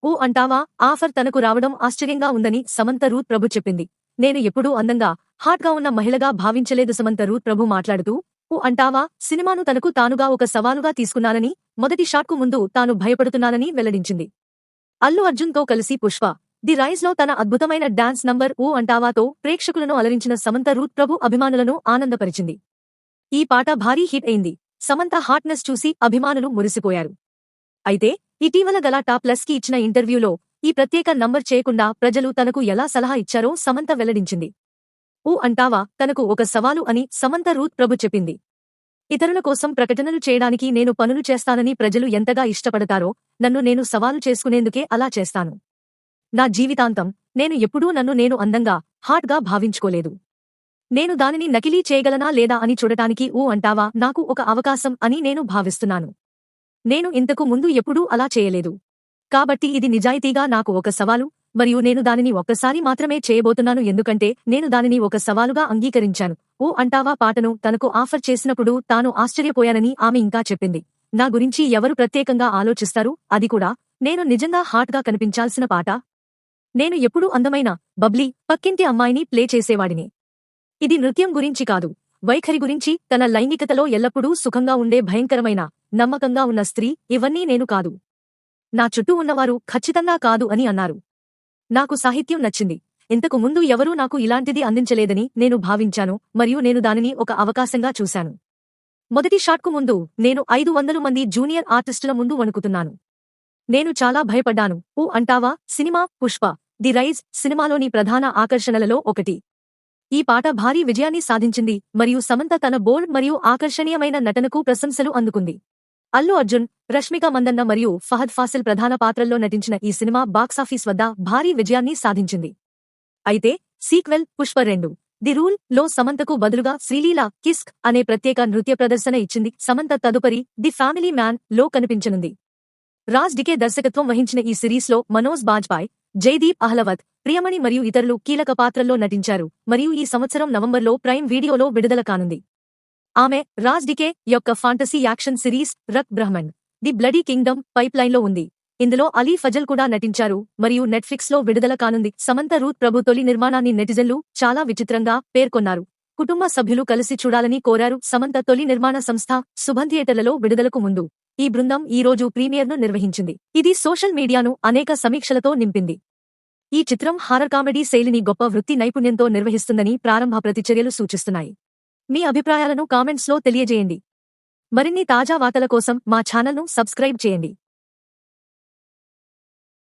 ఊ అంటావా ఆఫర్ తనకు రావడం ఆశ్చర్యంగా ఉందని సమంత రూత్ ప్రభు చెప్పింది. నేను ఎప్పుడూ అందంగా, హాట్గా ఉన్న మహిళగా భావించలేదు. సమంత రూత్ ప్రభు మాట్లాడుతూ, ఊ అంటావా సినిమాను తనకు తానుగా ఒక సవాలుగా తీసుకున్నానని, మొదటి షాట్కు ముందు తాను భయపడుతున్నానని వెల్లడించింది. అల్లు అర్జున్తో కలిసి పుష్ప ది రైజ్లో తన అద్భుతమైన డాన్స్ నంబర్ ఊ అంటావాతో ప్రేక్షకులను అలరించిన సమంత రూత్ ప్రభు అభిమానులను ఆనందపరిచింది. ఈ పాట భారీ హిట్ అయింది. సమంత హాట్నెస్ చూసి అభిమానులు మురిసిపోయారు. అయితే ఇటీవల గల టాప్+కి ఇచ్చిన ఇంటర్వ్యూలో ఈ ప్రత్యేక నంబర్ చేయకుండా ప్రజలు తనకు ఎలా సలహా ఇచ్చారో సమంత వెల్లడించింది. ఊ అంటావా తనకు ఒక సవాలు అని సమంత రూత్ ప్రభు చెప్పింది. ఇతరుల కోసం ప్రకటనలు చేయడానికి నేను పనులు చేస్తానని ప్రజలు ఎంతగా ఇష్టపడతారో నన్ను నేను సవాలు చేసుకునేందుకే అలా చేస్తాను. నా జీవితాంతం నేను ఎప్పుడూ నన్ను నేను అందంగా, హాట్గా భావించుకోలేదు. నేను దానిని నకిలీ చేయగలనా లేదా అని చూడటానికి ఊ అంటావా నాకు ఒక అవకాశం అని నేను భావిస్తున్నాను. నేను ఇంతకు ముందు ఎప్పుడూ అలా చేయలేదు. కాబట్టి ఇది నిజాయితీగా నాకు ఒక సవాలు, మరియు నేను దానిని ఒక్కసారి మాత్రమే చేయబోతున్నాను ఎందుకంటే నేను దానిని ఒక సవాలుగా అంగీకరించాను. ఊ అంటావా పాటను తనకు ఆఫర్ చేసినప్పుడు తాను ఆశ్చర్యపోయానని ఆమె ఇంకా చెప్పింది. నా గురించి ఎవరు ప్రత్యేకంగా ఆలోచిస్తారు, అది కూడా నేను నిజంగా హాట్గా కనిపించాల్సిన పాట. నేను ఎప్పుడూ అందమైన, బబ్లీ, పక్కింటి అమ్మాయిని ప్లే చేసేవాడిని. ఇది నృత్యం గురించి కాదు, వైఖరి గురించి. తన లైంగికతలో ఎల్లప్పుడూ సుఖంగా ఉండే భయంకరమైన, నమ్మకంగా ఉన్న స్త్రీ ఇవన్నీ నేను కాదు. నా చుట్టూ ఉన్నవారు ఖచ్చితంగా కాదు అని అన్నారు. నాకు సాహిత్యం నచ్చింది. ఇంతకు ముందు ఎవరూ నాకు ఇలాంటిది అందించలేదని నేను భావించాను మరియు నేను దానిని ఒక అవకాశంగా చూశాను. మొదటి షాట్కు ముందు నేను 500 మంది జూనియర్ ఆర్టిస్టుల ముందు వణుకుతున్నాను. నేను చాలా భయపడ్డాను. ఊ అంటావా సినిమా పుష్ప ది రైజ్ సినిమాలోని ప్రధాన ఆకర్షణలలో ఒకటి. ఈ పాట భారీ విజయాన్ని సాధించింది మరియు సమంత తన బోల్డ్ మరియు ఆకర్షణీయమైన నటనకు ప్రశంసలు అందుకుంది. అల్లు అర్జున్, రష్మిక మందన్న మరియు ఫహద్ ఫాసిల్ ప్రధాన పాత్రల్లో నటించిన ఈ సినిమా బాక్సాఫీస్ వద్ద భారీ విజయాన్ని సాధించింది. అయితే సీక్వెల్ పుష్ప 2 ది రూల్ లో సమంతకు బదులుగా శ్రీలీల కిస్క్ అనే ప్రత్యేక నృత్య ప్రదర్శన ఇచ్చింది. సమంత తదుపరి ది ఫ్యామిలీ మ్యాన్ లో కనిపించనుంది. రాజ్ డికే దర్శకత్వం వహించిన ఈ సిరీస్లో మనోజ్ బాజ్పాయ్, జైదీప్ అహ్లవత్, ప్రియమణి మరియు ఇతరులు కీలక పాత్రల్లో నటించారు మరియు ఈ సంవత్సరం నవంబర్లో ప్రైమ్ వీడియోలో విడుదల కానుంది. ఆమె రాజ్ డికే యొక్క fantasy action series Rakt Brahmand the bloody kingdom పైప్లైన్లో ఉంది. ఇందులో అలీ ఫజల్ కూడా నటించారు మరియు నెట్ఫ్లిక్స్లో విడుదల కానుంది. సమంత రూత్ ప్రభు తొలి నిర్మాణాన్ని నెటిజన్లు చాలా విచిత్రంగా పేర్కొన్నారు. కుటుంబ సభ్యులు కలిసి చూడాలని కోరారు. సమంత తొలి నిర్మాణ సంస్థ శుభం థియేటర్లలో విడుదలకు ముందు ఈ బృందం ఈ రోజు ప్రీమియర్ను నిర్వహించింది. ఇది సోషల్ మీడియాను అనేక సమీక్షలతో నింపింది. ఈ చిత్రం హారర్ కామెడీ శైలిని గొప్ప వృత్తి నైపుణ్యంతో నిర్వహిస్తుందని ప్రారంభ ప్రతిచర్యలు సూచిస్తున్నాయి. మీ అభిప్రాయాలను కామెంట్స్లో తెలియజేయండి. మరిన్ని తాజా వార్తల కోసం మా ఛానల్ను సబ్స్క్రైబ్ చేయండి.